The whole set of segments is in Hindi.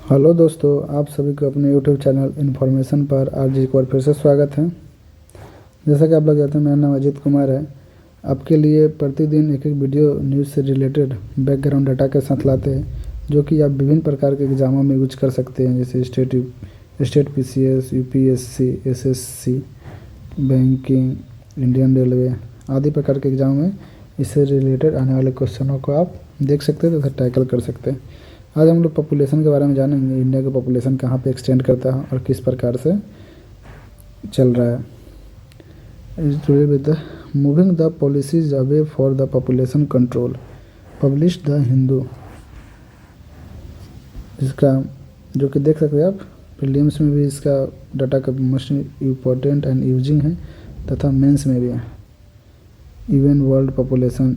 हेलो दोस्तों, आप सभी को अपने यूट्यूब चैनल इन्फॉर्मेशन पर आज एक बार फिर से स्वागत है। जैसा कि आप लोग जानते हैं, मेरा नाम अजीत कुमार है। आपके लिए प्रतिदिन एक एक वीडियो न्यूज़ से रिलेटेड बैकग्राउंड डाटा के साथ लाते हैं, जो कि आप विभिन्न प्रकार के एग्ज़ामों में यूज कर सकते हैं, जैसे state PCS, UPSC, SSC, banking, Indian railway आदि प्रकार के एग्ज़ाम में इससे रिलेटेड आने वाले क्वेश्चनों को आप देख सकते हैं तथा टैकल कर सकते हैं। आज हम लोग पॉपुलेशन के बारे में जानेंगे। इंडिया का पॉपुलेशन कहाँ पे एक्सटेंड करता है और किस प्रकार से चल रहा है। Is today with the moving the policies away for the population control, publish the Hindu. इसका जो कि देख सकते हैं आप, प्रीलिम्स में भी इसका डाटा का मोस्ट इम्पोर्टेंट एंड यूजिंग है तथा मेंस में भी है। Even world population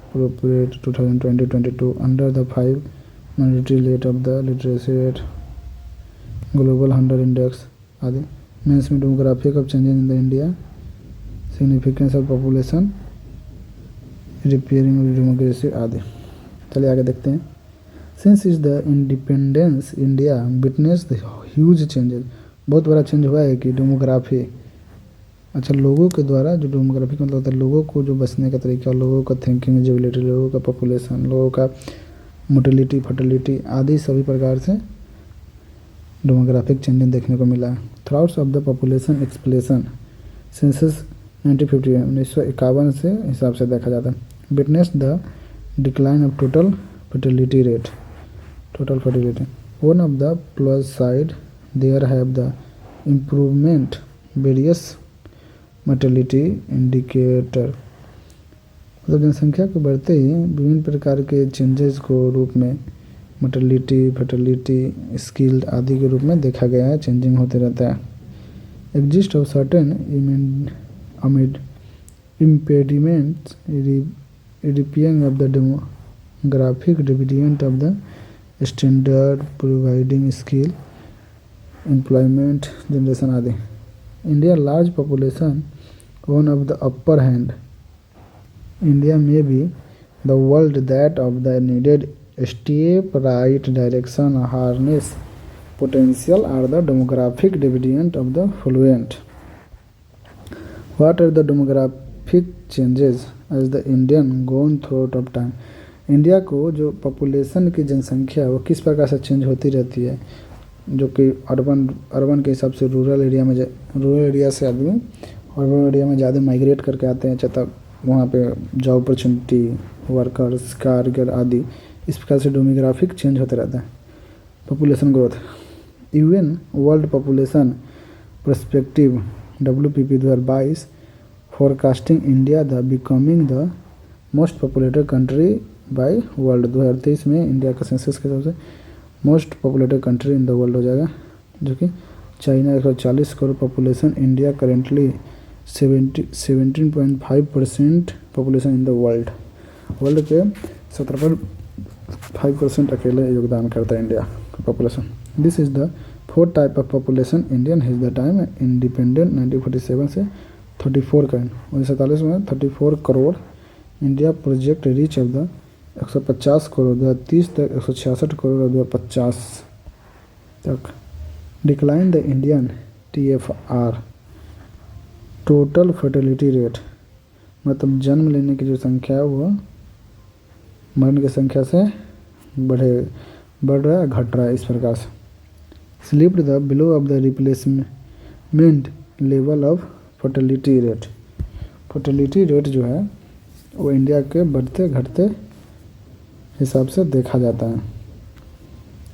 appropriate 2020-22 under the 5 monetary rate of the literacy rate, global hunger index आदि। मेंस में demographic of changes in the India, significance of population, repairing of democracy आदि। चलिए आगे देखते हैं। Since is the independence India witness the huge changes, बहुत बड़ा चेंज हुआ है कि डेमोग्राफी, अच्छा लोगों के द्वारा जो डेमोग्राफी का मतलब होता है लोगों को जो बचने का तरीका, लोगों का थिंकिंग एबिलिटी, लोगों का पॉपुलेशन, लोगों का मोटिलिटी, फर्टिलिटी आदि सभी प्रकार से डेमोग्राफिक चेंजेस देखने को मिला है। Throughouts of the population explosion census 1951 से हिसाब से देखा जाता है। Witness the decline of total fertility rate, total fertility. One of the plus side there have the improvement various motility indicator, मतलब जनसंख्या को बढ़ते ही विभिन्न प्रकार के चेंजेस को रूप में मोटिलिटी, फर्टिलिटी, स्किल आदि के रूप में देखा गया है, चेंजिंग होते रहता है। Exist of certain impediments repairing of the demographic dividend of the standard providing skill, employment generation आदि। India large population one of the upper hand, India may be the world that of the needed step right direction harness potential are the demographic dividend of the fluent. What are the demographic changes as the Indian gone through of time? India को जो पॉपुलेशन की जनसंख्या वो किस प्रकार से चेंज होती रहती है, जो कि अर्बन के हिसाब से रूरल एरिया से आदमी अर्बन एरिया में ज़्यादा माइग्रेट करके आते हैं, तब वहाँ पे जॉब अपॉर्चुनिटी, वर्कर्स, कारीगर आदि इस प्रकार से डेमोग्राफिक चेंज होते रहता है। Population growth, UN world population perspective WPP 2022 forecasting India the becoming the most populated country bye world. 2023 में इंडिया का सेंसस के हिसाब से most populated country in the world हो जाएगा, जो कि China 140 crore population, India currently 17.5% population in the world के 17.5% अकेले योगदान करता है इंडिया का population. This is the fourth type of population Indian has the time independent 1947 से 34 का 1947 में 34 crore. India project reach of the 150 crore 2030 तक, 166 करोड़ 2050 तक। Decline the Indian TFR total fertility rate, मतलब जन्म लेने की जो संख्या है वो मरण की संख्या से बढ़ रहा है, घट रहा है इस प्रकार से। Slipped the below of the replacement level of fertility rate, fertility rate जो है वो इंडिया के बढ़ते घटते हिसाब से देखा जाता है।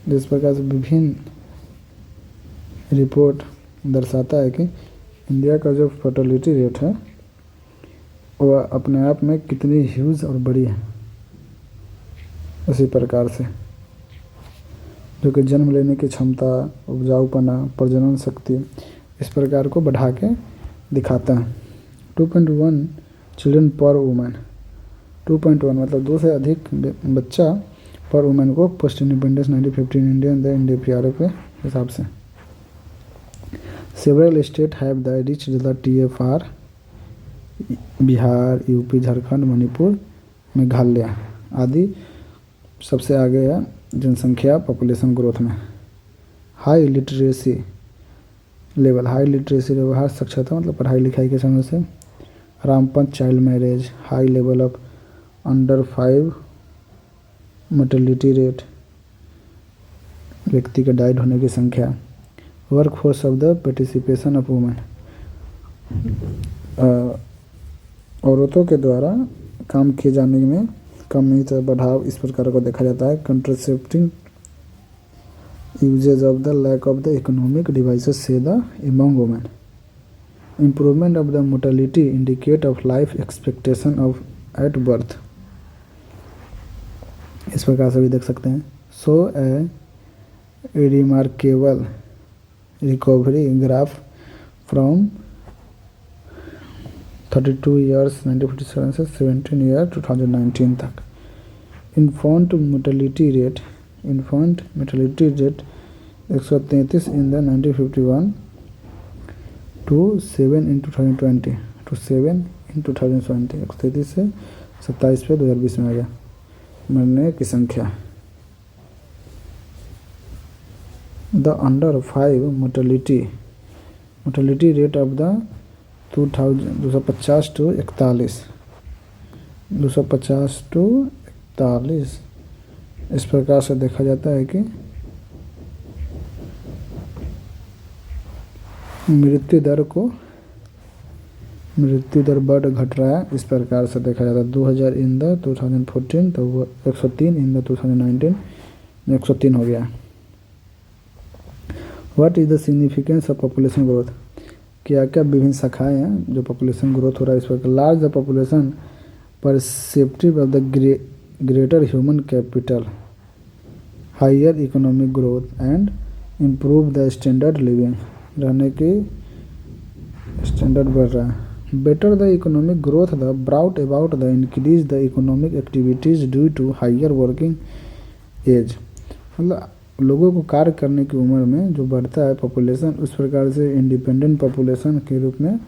जिस प्रकार से विभिन्न रिपोर्ट दर्शाता है कि इंडिया का जो फर्टिलिटी रेट है वह अपने आप में कितनी ह्यूज और बड़ी है, उसी प्रकार से जो कि जन्म लेने की क्षमता, उपजाऊपना, प्रजनन शक्ति इस प्रकार को बढ़ा के दिखाता है। 2.1 चिल्ड्रन पर वुमेन, 2.1 मतलब 2 से अधिक बच्चा पर वुमेन को post independence 1915 Indian the NDPRA के हिसाब से। Several states have the reached the TFR, Bihar, UP, Jharkhand, Manipur, Meghalaya आदि सबसे आगे है जनसंख्या पॉपुलेशन ग्रोथ में। High literacy level, high literacy level हर साक्षरता मतलब पढ़ाई लिखाई के समय से। Rampant child marriage, high level of under 5 mortality rate, व्यक्ति के डाइड होने की संख्या। Work force of the participation of women, औरतों के द्वारा काम किए जाने में कमी या बढ़ाव इस प्रकार को देखा जाता है। Contracepting usages of the lack of the economic devices से the among women. Improvement of the mortality indicate of life expectation of at birth, इस प्रकार से भी देख सकते हैं। So a remarkable recovery graph from 32 years 1947 से 17 ईयर 2019 तक। Infant mortality rate 133 in the 1951 to 7 in 2020 to 7 in 2020, 133 से 27 पे 2020 में आ गया। मरने की संख्या। The under 5 mortality rate of the 250 to 41, 250 to 41 इस प्रकार से देखा जाता है कि मृत्यु दर बढ़ घट रहा है, इस प्रकार से देखा जाता है। 2000 इन द 2014 तो वो 103 इन द 2019 में 103 हो गया। What is the significance of population growth, क्या क्या विभिन्न शाखाएं हैं जो पॉपुलेशन ग्रोथ हो रहा है इस पर। Large the population perceptive of the greater human capital, higher economic growth and improve the standard living, रहने की स्टैंडर्ड बढ़ रहा है। Better the economic growth the brought about the increase the economic activities due to higher working age, मतलब लोगों को कार्य करने की उम्र में जो बढ़ता है पॉपुलेशन, उस प्रकार से इंडिपेंडेंट पॉपुलेशन के रूप में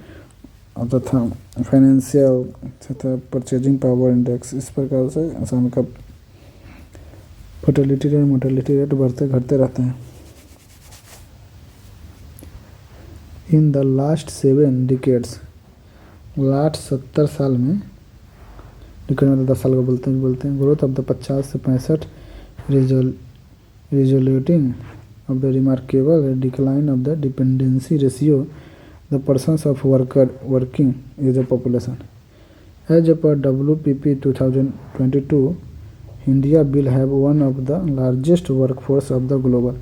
तथा फाइनेंशियल तथा परचेजिंग पावर इंडेक्स, इस प्रकार से आसान का फर्टिलिटी रेट मोर्टेलिटी रेट बढ़ते घटते रहते हैं। In the last 7 decades, last 70 साल में, डिकेड में 10 साल को बोलते हैं। ग्रोथ ऑफ द 50 से 65 resulting of the remarkable decline of the dependency ratio the persons of working age a population. As पर WPP 2022 India will have one of the largest workforce of the global,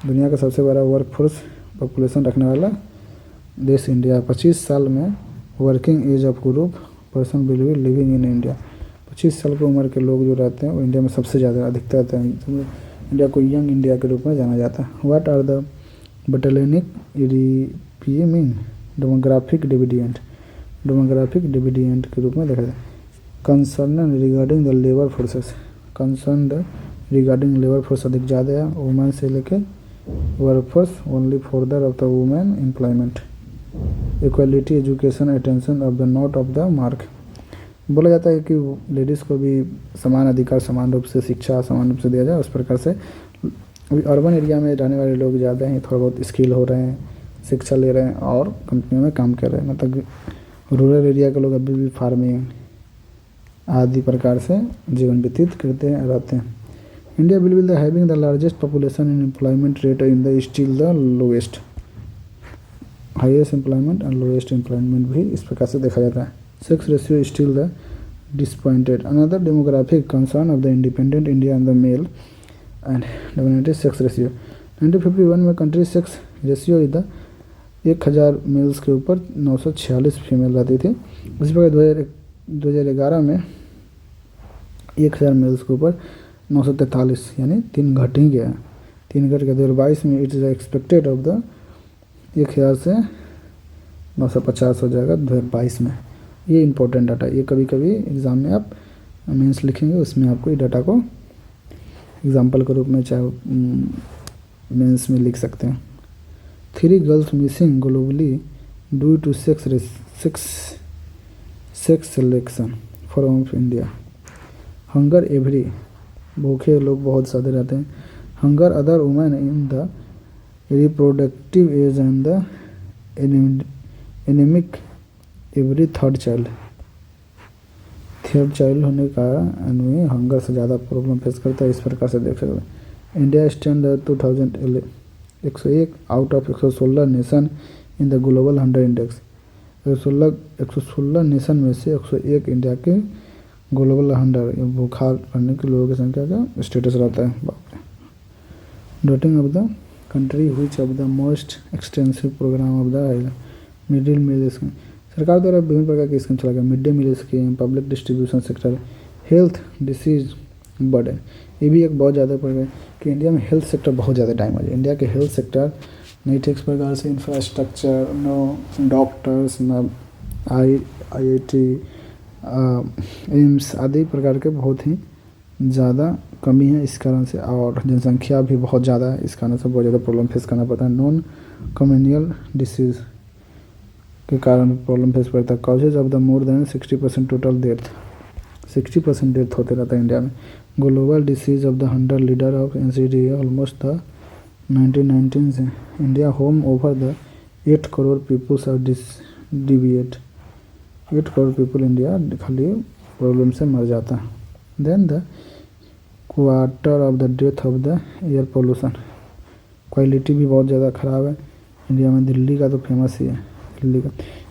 दुनिया का सबसे बड़ा वर्कफोर्स पॉपुलेशन रखने वाला देश इंडिया। 25 साल में working age of group person will be living in India, 25 साल की उम्र के लोग जो रहते हैं वो इंडिया में सबसे ज़्यादा अधिकतर रहते हैं। इंडिया को यंग इंडिया के रूप में जाना जाता है। What are the bottleneck reaping demographic dividend, demographic dividend के रूप में देखा जाए। Concern regarding the labour forces, concern regarding labour force अधिक ज़्यादा है वुमेन से लेके workforce only further of the women employment. Equality education attention of the note of the mark, बोला जाता है कि लेडीज़ को भी समान अधिकार समान रूप से शिक्षा समान रूप से दिया जाए। उस प्रकार से अभी अर्बन एरिया में रहने वाले लोग ज़्यादा हैं, थोड़ा बहुत स्किल हो रहे हैं, शिक्षा ले रहे हैं और कंपनियों में काम कर रहे हैं, मतलब रूरल एरिया के लोग अभी भी फार्मिंग आदि प्रकार से जीवन व्यतीत करते हैं रहते हैं। India will be the having the largest population in employment rate in the still the lowest, highest employment and lowest employment भी इस प्रकार से देखा जाता है। Sex ratio still the disappointed, another demographic concern of the independent India and the male and dominated sex ratio. 1951 में country sex ratio is the 1000 males के ऊपर 946 फीमेल रहती थी। इसी प्रकार 2011 में 1000 मेल्स के ऊपर 943, यानी 3 घट ही गया, 3 घट गया। 2022 में it is expected of the 1000 से 950 हो जाएगा 2022 में। ये इंपॉर्टेंट डाटा, ये कभी कभी एग्ज़ाम में आप मेंस लिखेंगे उसमें आपको ये डाटा को एग्जाम्पल के रूप में चाहे मेंस में लिख सकते हैं। 3 girls missing globally due to sex selection from India. Hunger every, भूखे लोग बहुत ज़्यादा रहते हैं। Hunger other women in the reproductive age and the anaemic every third child होने का आदमी हंगर से ज़्यादा प्रॉब्लम फेस करता है। इस प्रकार से देख सकते हैं। India stand 101 out of 116 nation in the global 100 index. 116 nation में से 101 इंडिया के ग्लोबल 100 बुखार पड़ने के लोगों की संख्या का स्टेटस रहता है। बाप रे। Doting of the country which of the most extensive programme of the middle meal scheme. सरकार द्वारा विभिन्न प्रकार की स्कीम चला गया। Mid day meal scheme, public distribution sector, health disease burden. ये भी एक बहुत ज़्यादा पड़ गया कि इंडिया में हेल्थ सेक्टर बहुत ज़्यादा टाइम आ जाए। इंडिया के हेल्थ सेक्टर नहीं ठीक प्रकार से इंफ्रास्ट्रक्चर, नो डॉक्टर्स, न IIT, एम्स आदि प्रकार के बहुत ही ज़्यादा कमी है इस कारण से, और जनसंख्या भी बहुत ज़्यादा है। इस कारण से बहुत ज़्यादा प्रॉब्लम फेस करना पड़ता है। नॉन कम्युनियल डिसीज़ के कारण प्रॉब्लम फेस करता है। Causes of the more than 60% total death, 60% death होते रहता है इंडिया में। Global disease of the 100 leader of NCDA almost the 1919 से। India home over the 8 crore peoples are deviate. 8 crore people India खाली प्रॉब्लम से मर जाता है। Then the quarter of the death of the air pollution. Quality भी बहुत ज़्यादा ख़राब है इंडिया में। दिल्ली का तो फेमस ही है। दिल्ली का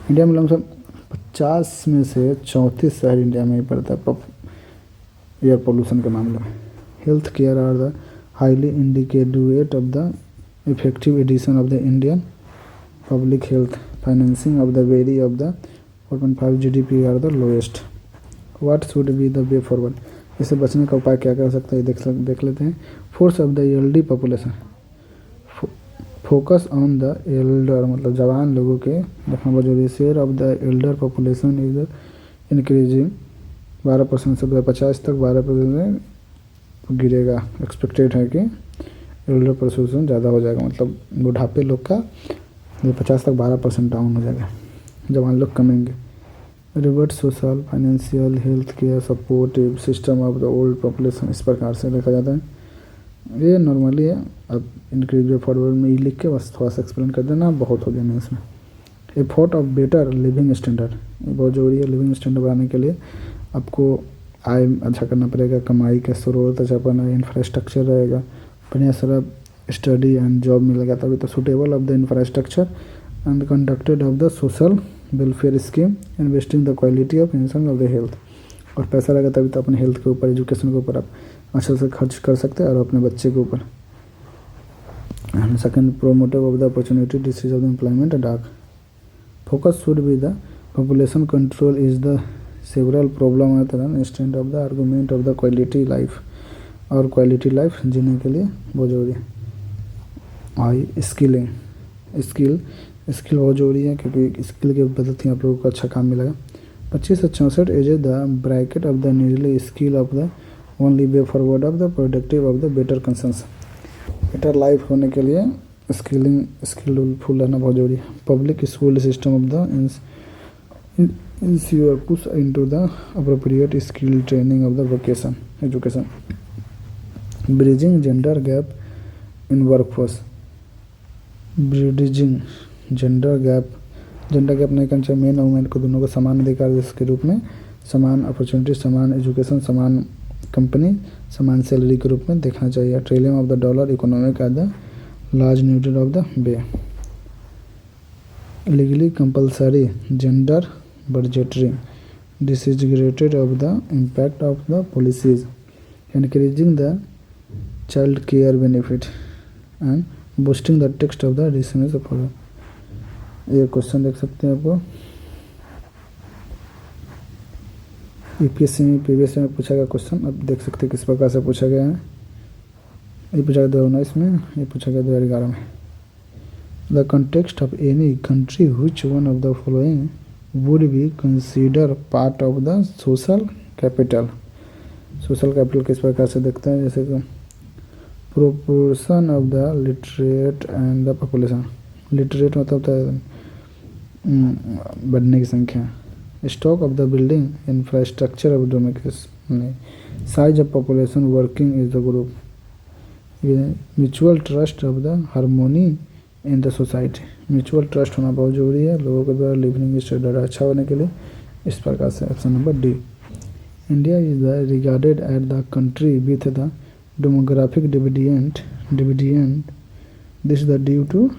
इंडिया में लमसम 50 में से 34 शहर इंडिया में ही पड़ता है एयर पोल्यूशन के मामले में। Health care are the highly indicate of the effective addition of the Indian public health. Financing of the very of the 4.5 GDP are the lowest. What should be the way forward. इससे बचने का उपाय क्या कर सकता है देख लेते हैं। Force of the elderly population. Focus on the Elder मतलब जवान लोगों के देखना बहुत जरूरी है। Share of the Elder population is increasing 12% से 2050 तक 12% में गिरेगा। एक्सपेक्टेड है कि एल्डर पॉपुलेशन ज़्यादा हो जाएगा, मतलब बुढ़ापे लोग का 2050 तक 12% डाउन हो जाएगा, जवान लोग कमेंगे। Revert social financial health care supportive system of the old population. इस प्रकार से देखा जाता है। ये नॉर्मली है। अब इंक्रीज फॉरवर्ड में ये लिख के बस थोड़ा सा एक्सप्लेन कर देना, बहुत हो जाना इसमें। Effort of better living standard, ये बहुत ज़रूरी है। लिविंग स्टैंडर्ड बढ़ाने के लिए आपको आय अच्छा करना पड़ेगा, कमाई का स्रोत अच्छा करना, इंफ्रास्ट्रक्चर रहेगा, बढ़िया सारा स्टडी एंड जॉब मिलेगा तभी तो। Suitable of the infrastructure and conducted of the social welfare scheme investing the quality of इंसान ऑफ द हेल्थ। और पैसा रहेगा तभी तो अपने हेल्थ के ऊपर, एजुकेशन के ऊपर आप अच्छे से खर्च कर सकते हैं और अपने बच्चे के ऊपर। Second, promotive of the opportunity disease of the employment dock. Focus should be the population control is the several problem आते हैं instant of the argument of the quality life. और क्वालिटी लाइफ जीने के लिए बहुत जरूरी है। आई स्किलिंग, स्किल बहुत जरूरी है क्योंकि स्किल के बदौलत ही आप लोगों को अच्छा काम मिलेगा। 25 से 64 age the bracket of the needly skill of the only way forward of the productive of the better consents. Better life होने के लिए स्किलफुल रहना बहुत जरूरी है। Public school system of the ensure push into the appropriate skill training of the vocation education. Bridging gender gap in workforce. Bridging gender gap नहीं करना चाहिए। मेन और वुमेन को दोनों को समान अधिकार के रूप में, समान अपॉर्चुनिटी, समान एजुकेशन, समान कंपनी, समान सैलरी के रूप में देखना चाहिए। Trillion of the dollar economic at the large neutral of the bay. Legally compulsory gender budgeting disaggregated of the impact of the policies increasing the child care benefit and boosting the text of the dissents of. ये क्वेश्चन देख सकते हैं आपको यूपीएससी में प्रीवियस में पूछा गया क्वेश्चन। अब देख सकते हैं किस प्रकार से पूछा गया है। ये पूछा गया 2019 में, ये पूछा गया 2011 में। The context of any country which one of the following would be consider part of the social capital. Social capital किस प्रकार से देखते हैं, जैसे कि proportion of the literate and the population. Literate मतलब बढ़ने की संख्या। Stock of the building infrastructure of domestic. Size of population working is the group. Mutual trust of the harmony in the society. Mutual trust होना बहुत ज़रूरी है लोगों के द्वारा लिविंग स्टैंडर्ड अच्छा होने के लिए। इस प्रकार से option number D. India is the regarded at the country with the demographic dividend this the due to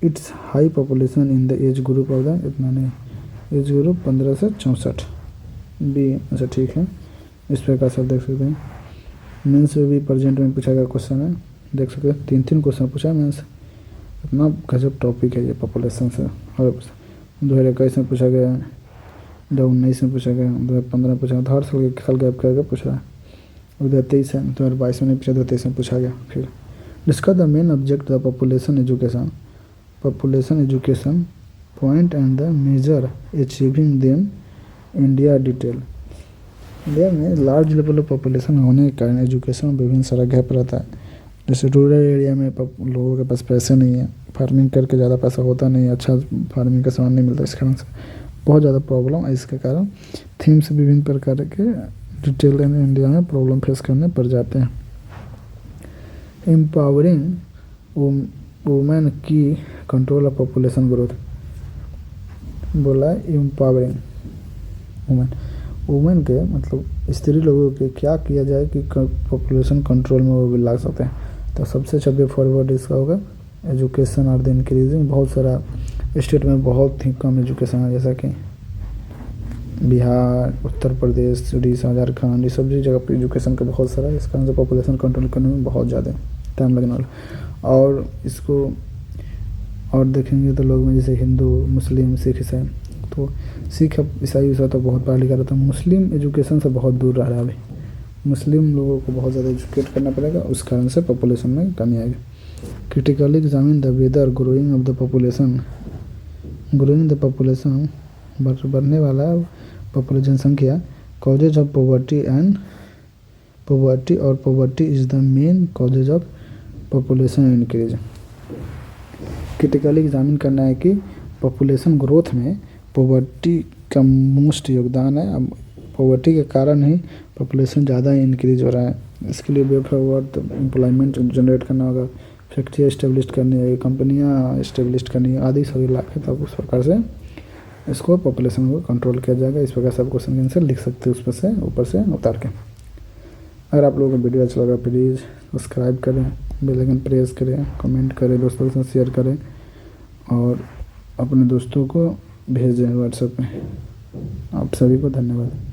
its high population in the age group of the इतना नहीं एज ग्रुप 15 से 64 बी। अच्छा ठीक है, इस प्रकार से आप देख सकते हैं। मेंस में भी प्रेजेंट में पूछा गया क्वेश्चन है, देख सकते हैं 3 क्वेश्चन पूछा है मेंस। इतना गजब टॉपिक है ये पॉपुलेशन से। और 2021 में पूछा गया, 2019 में पूछा गया, 2015 में पूछा गया, हर साल गैप करके पूछा है। 2023 है, 2022 में नहीं पूछा, 2023 में पूछा गया। फिर discuss the main object the population education point and the major achieving them India detail. India में लार्ज लेवल ऑफ पॉपुलेशन होने के कारण एजुकेशन में विभिन्न सारा गैप रहता है। जैसे रूरल एरिया में लोगों के पास पैसे नहीं है, फार्मिंग करके ज़्यादा पैसा होता नहीं है, अच्छा फार्मिंग का सामान नहीं मिलता, इस कारण से बहुत ज़्यादा प्रॉब्लम है। इसके कारण थीम्स विभिन्न प्रकार के डिटेल इन इंडिया में प्रॉब्लम फेस करने पड़ जाते हैं। एम्पावरिंग वुमेन की कंट्रोल ऑफ पॉपुलेशन ग्रोथ बोला है। एम्पावरिंग वुमेन के मतलब स्त्री लोगों के क्या किया जाए कि पॉपुलेशन कंट्रोल में वो भी ला सकते हैं। तो सबसे अच्छा वे फॉरवर्ड इसका होगा एजुकेशन आर द इंक्रीजिंग। बहुत सारा स्टेट में बहुत ही कम एजुकेशन है, जैसा कि बिहार, उत्तर प्रदेश, उड़ीसा, झारखंड, ये सब जगह पर एजुकेशन का बहुत सारा है। इस कारण से पॉपुलेशन कंट्रोल करने में बहुत ज़्यादा टाइम लगने वाला। और इसको और देखेंगे तो लोग में जैसे हिंदू, मुस्लिम, सिख, ईसाई, तो सिख ईसाई वैसा तो बहुत पढ़ा लिखा रहता है। मुस्लिम एजुकेशन से बहुत दूर रह रहा है अभी। मुस्लिम लोगों को बहुत ज़्यादा एजुकेट करना पड़ेगा, उस कारण से पॉपुलेशन में कमी आएगी। Critically examine the whether growing of the population बढ़ने वाला पॉपुलेशन संख्या causes of poverty is the main causes of population increase. Critically examine करना है कि पॉपुलेशन ग्रोथ में पॉवर्टी का मोस्ट योगदान है। अब पॉवर्टी के कारण ही पॉपुलेशन ज़्यादा इंक्रीज हो रहा है। इसके लिए वे फॉरवर्ड एम्प्लॉयमेंट जनरेट करना होगा, फैक्ट्री इस्टेब्लिश करनी है, कंपनियां इस्टेब्लिश करनी है, आदि सभी लाख है। तब उस प्रकार से इसको पॉपुलेशन को कंट्रोल किया जाएगा। इस प्रकार से आप क्वेश्चन के आंसर लिख सकते हैं उसमें से ऊपर से उतार के। अगर आप लोगों को वीडियो अच्छा लगा प्लीज़ सब्सक्राइब करें, बेल आइकन प्रेस करें, कमेंट करें, दोस्तों के साथ शेयर करें और अपने दोस्तों को भेजें व्हाट्सएप में। आप सभी को धन्यवाद।